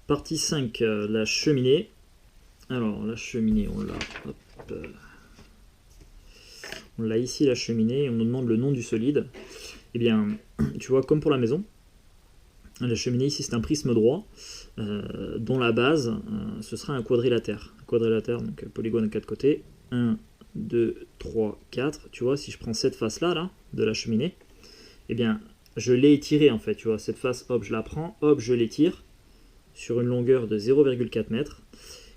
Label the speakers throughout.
Speaker 1: Partie 5, la cheminée. Alors, la cheminée, on l'a ici, la cheminée, et on nous demande le nom du solide. Eh bien, tu vois, comme pour la maison, la cheminée ici, c'est un prisme droit, dont la base, ce sera un quadrilatère. Un quadrilatère, donc polygone à 4 côtés. 1, 2, 3, 4. Tu vois, si je prends cette face-là, là, de la cheminée, eh bien, je l'ai étirée, en fait. Tu vois, cette face, hop, je la prends, hop, je l'étire sur une longueur de 0,4 m.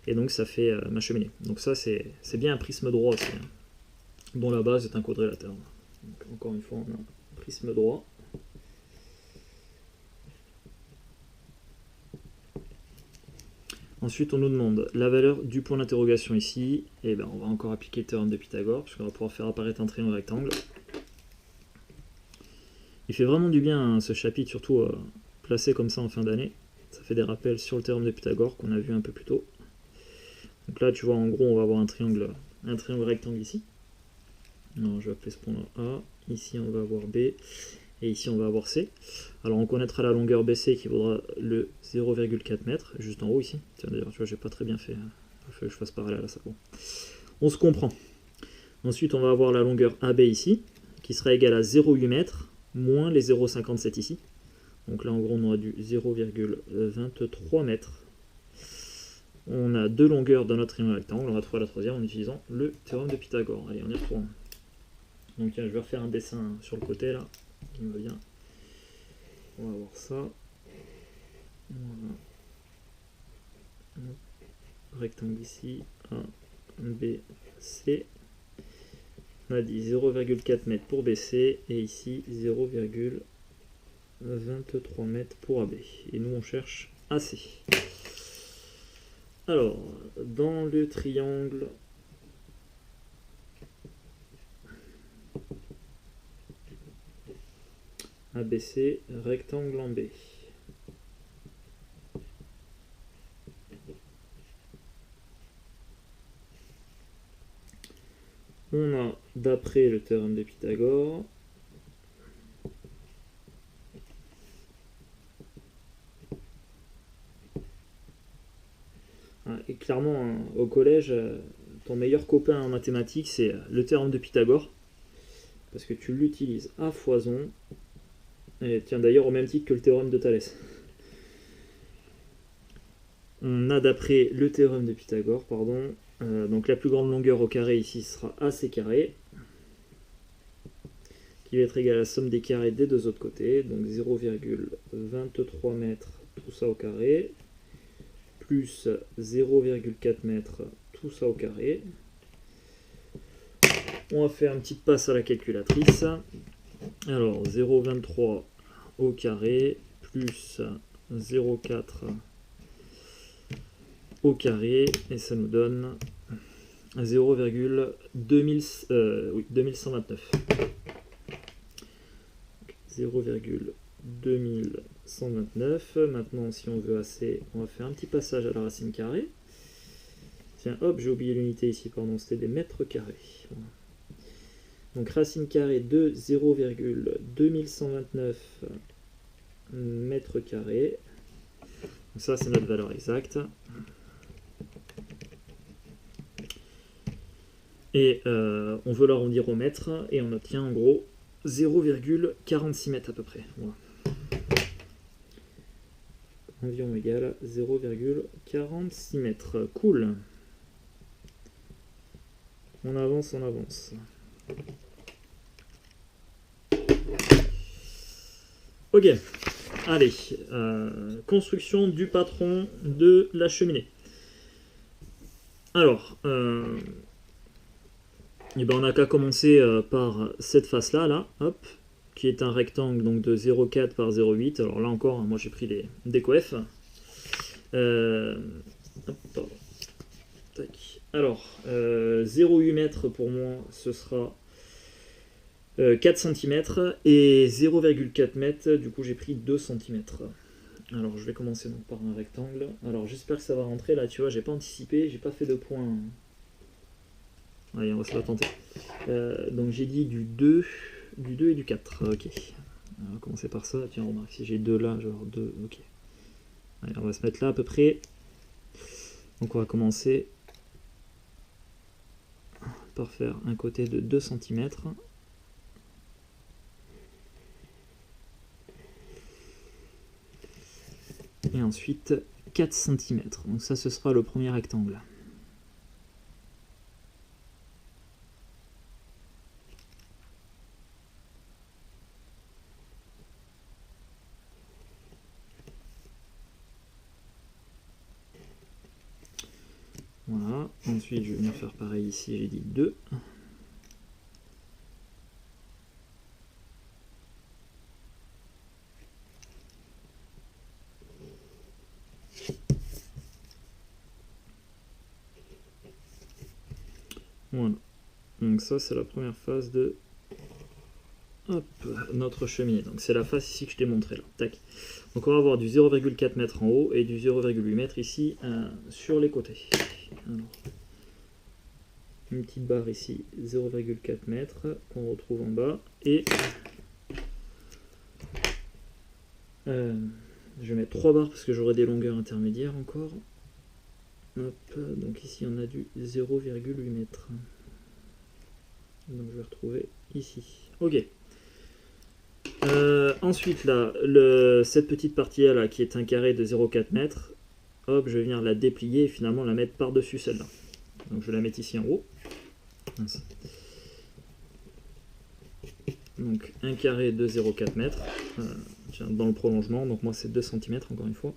Speaker 1: Et donc, ça fait ma cheminée. Donc ça, c'est bien un prisme droit aussi, hein, dont la base est un quadrilatère. Donc, encore une fois, on a un prisme droit. Ensuite, on nous demande la valeur du point d'interrogation ici. Et ben, on va encore appliquer le théorème de Pythagore, puisqu'on va pouvoir faire apparaître un triangle rectangle. Il fait vraiment du bien, hein, ce chapitre, surtout placé comme ça en fin d'année. Ça fait des rappels sur le théorème de Pythagore qu'on a vu un peu plus tôt. Donc là, tu vois, en gros, on va avoir un triangle rectangle ici. Alors, je vais appeler ce point-là A. Ici, on va avoir B. Et ici, on va avoir C. Alors, on connaîtra la longueur BC qui vaudra le 0,4 m, juste en haut ici. Tiens, d'ailleurs, tu vois, j'ai pas très bien fait. Il faut que je fasse parallèle à ça. Bon. On se comprend. Ensuite, on va avoir la longueur AB ici, qui sera égale à 0,8 m, moins les 0,57 ici. Donc là, en gros, on aura du 0,23 m. On a deux longueurs dans notre triangle rectangle. On va trouver la troisième en utilisant le théorème de Pythagore. Allez, on y retourne. Donc, tiens, je vais refaire un dessin sur le côté, là, qui me va bien. On va voir ça. Voilà. Rectangle ici, A, B, C. On a dit 0,4 m pour BC et ici 0,23 m pour AB. Et nous on cherche AC. Alors, dans le triangle ABC, rectangle en B. On a, d'après le théorème de Pythagore, et clairement, hein, au collège, ton meilleur copain en mathématiques, c'est le théorème de Pythagore, parce que tu l'utilises à foison, et tiens d'ailleurs au même titre que le théorème de Thalès. On a d'après le théorème de Pythagore, pardon, donc la plus grande longueur au carré ici sera AC carré, qui va être égal à la somme des carrés des deux autres côtés, donc 0,23 m, tout ça au carré, plus 0,4 m, tout ça au carré. On va faire une petite passe à la calculatrice. Alors 0,23 au carré, plus 0,4 au carré, et ça nous donne 0,2129. 0,2129. Maintenant, si on veut AC, on va faire un petit passage à la racine carrée. Tiens, hop, j'ai oublié l'unité ici, pardon, c'était des mètres carrés. Voilà. Donc racine carrée de 0,2129 mètres carrés. Donc ça, c'est notre valeur exacte. Et on veut l'arrondir au mètre, et on obtient en gros 0,46 mètres à peu près. Voilà. Environ égal à 0,46 mètres. Cool. On avance, on avance. Ok, allez, construction du patron de la cheminée. Alors, et ben on n'a qu'à commencer par cette face-là, là, hop, qui est un rectangle donc de 0,4 par 0,8. Alors là encore, moi j'ai pris des coefs. Hop, tac. Alors, 0,8 mètres pour moi, ce sera 4 cm, et 0,4 mètres, du coup j'ai pris 2 cm. Alors je vais commencer donc par un rectangle. Alors j'espère que ça va rentrer là, tu vois, j'ai pas anticipé, j'ai pas fait de point. Allez, on va se la tenter. Donc j'ai dit du 2 et du 4. Ok. On va commencer par ça. Tiens, remarque, si j'ai 2 là, genre 2. Ok. Allez, on va se mettre là à peu près. Donc on va commencer par faire un côté de 2 cm. Et ensuite 4 cm. Donc ça, ce sera le premier rectangle. Voilà. Ensuite, je vais venir faire pareil ici, j'ai dit 2. Voilà. Donc ça, c'est la première phase de notre cheminée. Donc c'est la phase ici que je t'ai montré là. Tac. Donc on va avoir du 0,4 m en haut et du 0,8 m ici sur les côtés. Alors, une petite barre ici, 0,4 m qu'on retrouve en bas. Et je vais mettre 3 barres parce que j'aurai des longueurs intermédiaires encore. Hop, donc ici on a du 0,8 m. Donc je vais retrouver ici. Ok. Ensuite là, cette petite partie là qui est un carré de 0,4 m, hop, je vais venir la déplier et finalement la mettre par-dessus celle-là. Donc je vais la mettre ici en haut. Donc un carré de 0,4 m dans le prolongement, donc moi c'est 2 cm encore une fois.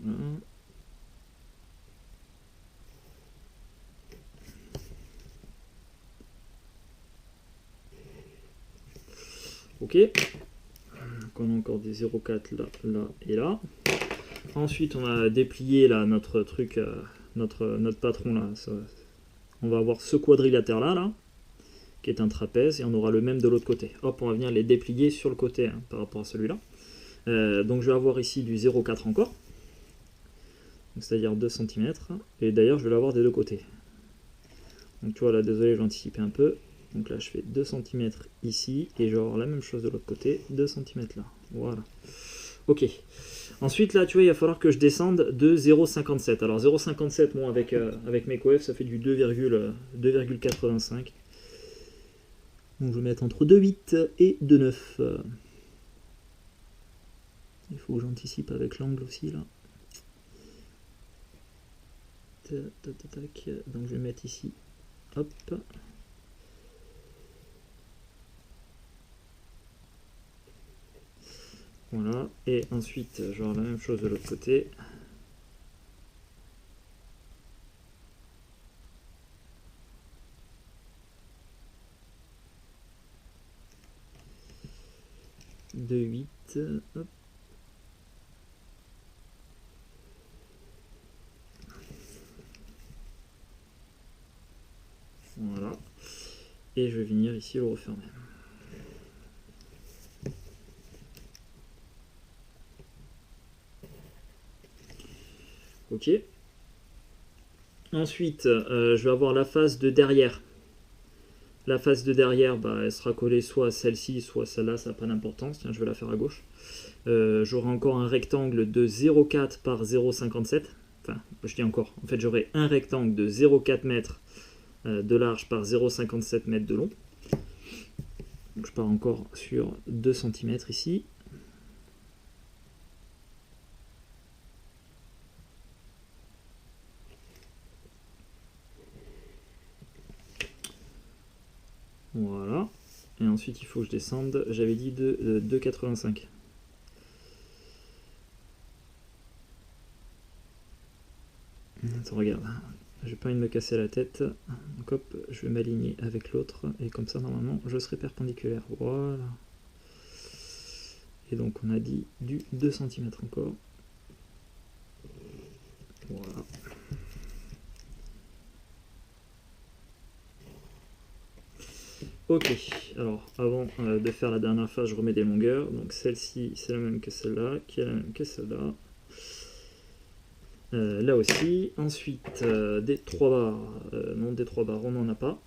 Speaker 1: Voilà. Ok. Donc on a encore des 0,4 là, là et là. Ensuite on a déplié là notre truc, notre patron là. Ça, on va avoir ce quadrilatère là, qui est un trapèze, et on aura le même de l'autre côté. Hop, on va venir les déplier sur le côté par rapport à celui-là. Donc je vais avoir ici du 0,4 encore, c'est-à-dire 2 cm, et d'ailleurs je vais l'avoir des deux côtés. Donc tu vois là, désolé, j'ai anticipé un peu. Donc là je fais 2 cm ici, et je vais avoir la même chose de l'autre côté, 2 cm là. Voilà. Ok. Ensuite là, tu vois, il va falloir que je descende de 0,57. Alors 0,57, bon, avec mes coefs, ça fait du 2,85. Donc je vais mettre entre 2,8 et 2,9. Il faut que j'anticipe avec l'angle aussi là. Donc je vais mettre ici. Hop. Voilà. Et ensuite, je vais avoir la même chose de l'autre côté. De 8. Hop. Voilà. Et je vais venir ici le refermer. Ok. Ensuite, je vais avoir la face de derrière. La face de derrière, bah, elle sera collée soit à celle-ci, soit celle-là, ça n'a pas d'importance. Tiens, je vais la faire à gauche. J'aurai encore un rectangle de 0,4 par 0,57. Enfin, je dis encore. En fait, j'aurai un rectangle de 0,4 m de large par 0,57 m de long. Donc, je pars encore sur 2 cm ici. Voilà. Et ensuite, il faut que je descende. J'avais dit de 2,85. Attends, regarde. J'ai pas envie de me casser la tête. Donc hop, je vais m'aligner avec l'autre. Et comme ça, normalement, je serai perpendiculaire. Voilà. Et donc, on a dit du 2 cm encore. Voilà. Ok, alors avant de faire la dernière phase, je remets des longueurs. Donc celle-ci, c'est la même que celle-là, qui est la même que celle-là. Là aussi. Ensuite, des 3 barres. Non, des 3 barres, on n'en a pas.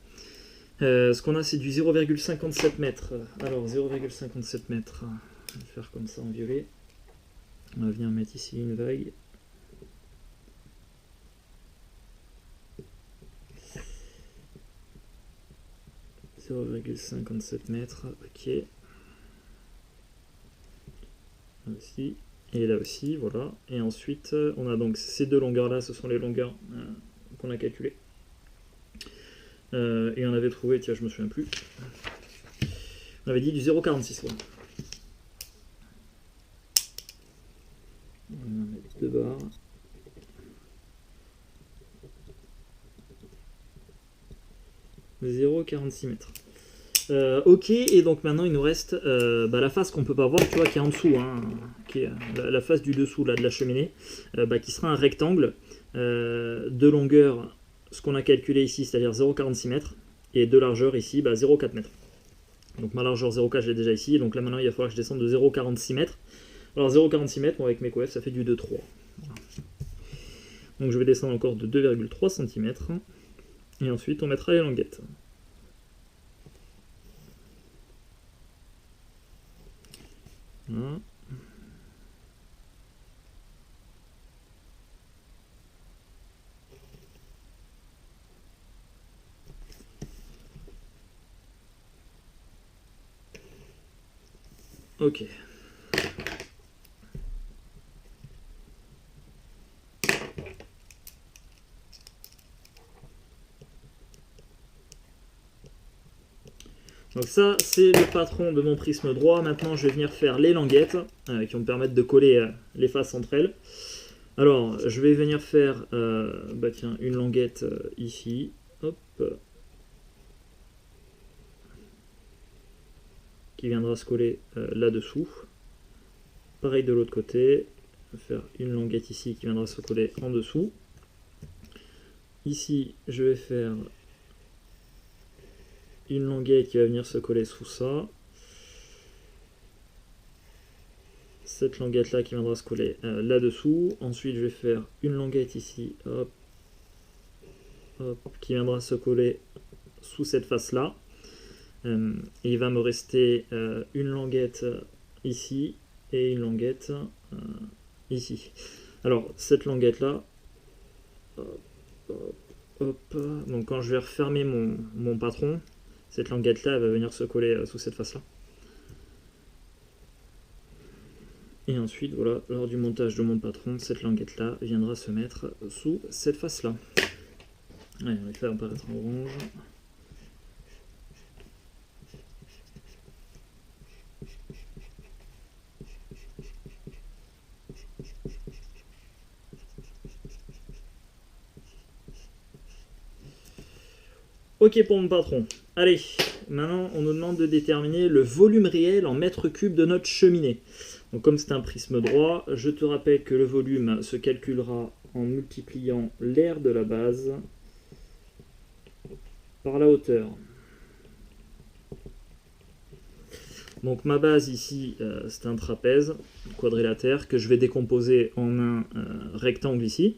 Speaker 1: Ce qu'on a, c'est du 0,57 mètres. Alors, 0,57 mètres. On va faire comme ça en violet. On va venir mettre ici une vague. « 0,57 mètres. Ok. Là aussi. Et là aussi, voilà. Et ensuite, on a donc ces deux longueurs-là, ce sont les longueurs qu'on a calculées. Et on avait trouvé, tiens, je me souviens plus. On avait dit du 0,46. Voilà. On va mettre 2 barres. « 0,46 mètres. Ok, et donc maintenant il nous reste la face qu'on peut pas voir, tu vois, qui est en dessous, hein, qui est la face du dessous là, de la cheminée, qui sera un rectangle de longueur, ce qu'on a calculé ici, c'est-à-dire 0,46 mètres, et de largeur ici, 0,4 mètres. Donc ma largeur 0,4 je l'ai déjà ici, donc là maintenant il va falloir que je descende de 0,46 mètres. Alors 0,46 mètres, bon, avec mes coefs, ça fait du 2,3. Voilà. Donc je vais descendre encore de 2,3 cm, et ensuite on mettra les languettes. Voilà. Ok. Donc ça, c'est le patron de mon prisme droit. Maintenant, je vais venir faire les languettes qui vont me permettre de coller les faces entre elles. Alors, je vais venir faire tiens, une languette ici. Hop. Qui viendra se coller là-dessous. Pareil de l'autre côté. Je vais faire une languette ici qui viendra se coller en dessous. Ici, je vais faire une languette qui va venir se coller sous ça. Cette languette là qui viendra se coller là-dessous. Ensuite, je vais faire une languette ici, hop, hop, qui viendra se coller sous cette face là. Et il va me rester une languette ici et une languette ici. Alors, cette languette là, hop, hop, hop, donc quand je vais refermer mon patron, cette languette là elle va venir se coller sous cette face là. Et ensuite, voilà, lors du montage de mon patron, cette languette là viendra se mettre sous cette face là. Allez, on va faire apparaître en orange. Ok pour mon patron. Allez, maintenant on nous demande de déterminer le volume réel en mètres cubes de notre cheminée. Donc comme c'est un prisme droit, je te rappelle que le volume se calculera en multipliant l'aire de la base par la hauteur. Donc ma base ici, c'est un trapèze quadrilatère que je vais décomposer en un rectangle ici,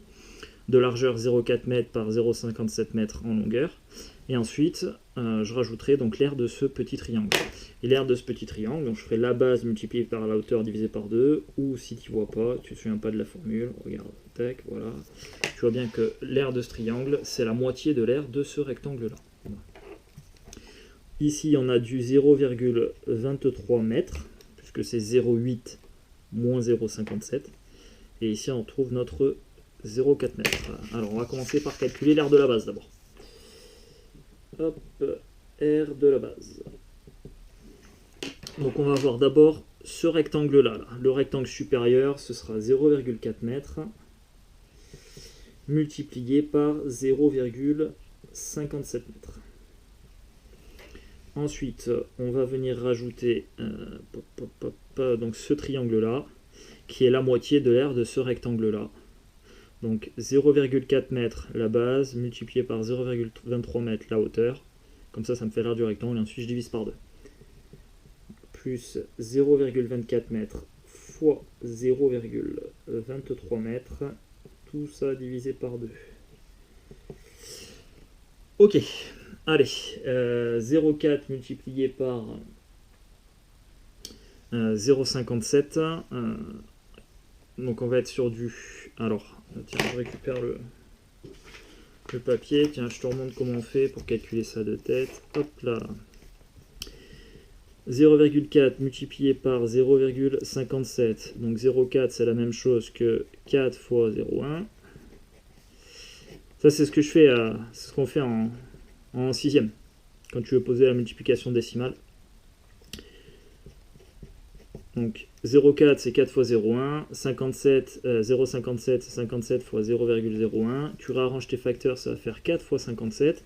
Speaker 1: de largeur 0,4 m par 0,57 m en longueur. Et ensuite, je rajouterai donc l'aire de ce petit triangle. Et l'aire de ce petit triangle, donc je ferai la base multipliée par la hauteur divisée par 2, ou si tu ne vois pas, tu ne te souviens pas de la formule, regarde, tac, voilà. Tu vois bien que l'aire de ce triangle, c'est la moitié de l'aire de ce rectangle-là. Voilà. Ici, on a du 0,23 m, puisque c'est 0,8 moins 0,57. Et ici, on trouve notre 0,4 m. Alors, on va commencer par calculer l'aire de la base d'abord. Hop, R de la base. Donc on va voir d'abord ce rectangle là. Le rectangle supérieur, ce sera 0,4 m multiplié par 0,57 m. Ensuite, on va venir rajouter donc ce triangle là, qui est la moitié de l'aire de ce rectangle là. Donc 0,4 m la base, multiplié par 0,23 m la hauteur. Comme ça, ça me fait l'aire du rectangle, et ensuite je divise par 2. Plus 0,24 m fois 0,23 m, tout ça divisé par 2. Ok, allez, 0,4 multiplié par 0,57. Donc on va être sur du... Alors, tiens, je récupère le papier. Tiens, je te remontre comment on fait pour calculer ça de tête. Hop là. 0,4 multiplié par 0,57. Donc 0,4 c'est la même chose que 4 fois 0,1. Ça c'est ce que je fais, c'est ce qu'on fait en sixième. Quand tu veux poser la multiplication décimale. Donc 0,4 c'est 4 fois 0,1. 0,57 c'est 57 fois 0,01. Tu réarranges tes facteurs, ça va faire 4 fois 57.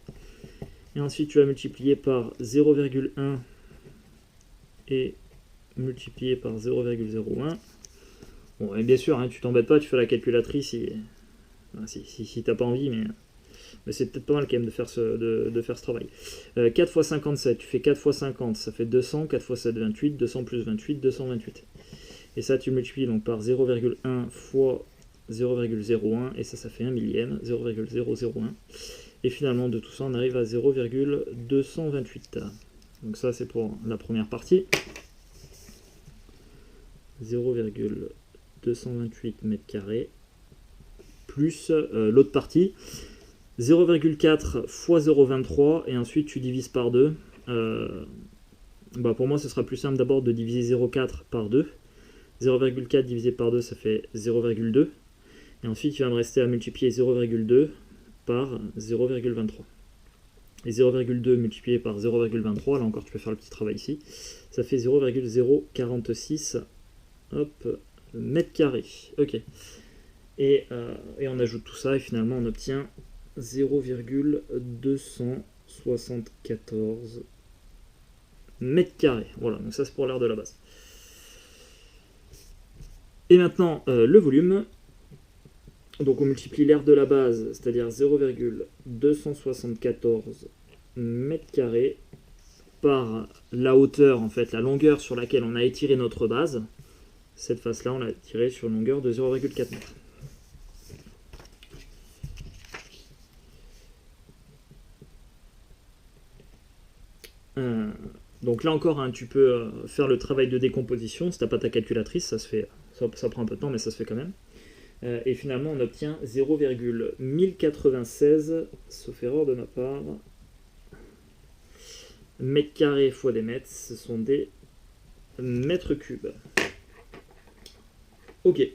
Speaker 1: Et ensuite tu vas multiplier par 0,1 et multiplié par 0,01. Bon, et bien sûr, hein, tu t'embêtes pas, tu fais la calculatrice si t'as pas envie, mais c'est peut-être pas mal quand même de faire ce travail. 4 fois 57, tu fais 4 fois 50, ça fait 200, 4 fois 7, 28, 200 plus 28, 228. Et ça, tu multiplies donc par 0,1 fois 0,01, et ça fait 1 millième, 0,001. Et finalement, de tout ça, on arrive à 0,228. Donc ça, c'est pour la première partie. 0,228 mètres carrés plus l'autre partie. 0,4 fois 0,23 et ensuite tu divises par 2. Pour moi, ce sera plus simple d'abord de diviser 0,4 par 2. 0,4 divisé par 2, ça fait 0,2. Et ensuite, il va me rester à multiplier 0,2 par 0,23. Et 0,2 multiplié par 0,23, là encore tu peux faire le petit travail ici, ça fait 0,046 mètres carrés. Ok. Et on ajoute tout ça et finalement on obtient 0,274 mètres carrés. Voilà, donc ça c'est pour l'aire de la base. Et maintenant le volume. Donc on multiplie l'aire de la base, c'est-à-dire 0,274 mètres carrés par la hauteur, en fait, la longueur sur laquelle on a étiré notre base. Cette face-là, on l'a étirée sur une longueur de 0,4 mètres. Donc là encore, hein, tu peux faire le travail de décomposition. Si tu n'as pas ta calculatrice, ça prend un peu de temps, mais ça se fait quand même. Et finalement, on obtient 0,1096, sauf erreur de ma part. Mètres carrés fois des mètres, ce sont des mètres cubes. Ok.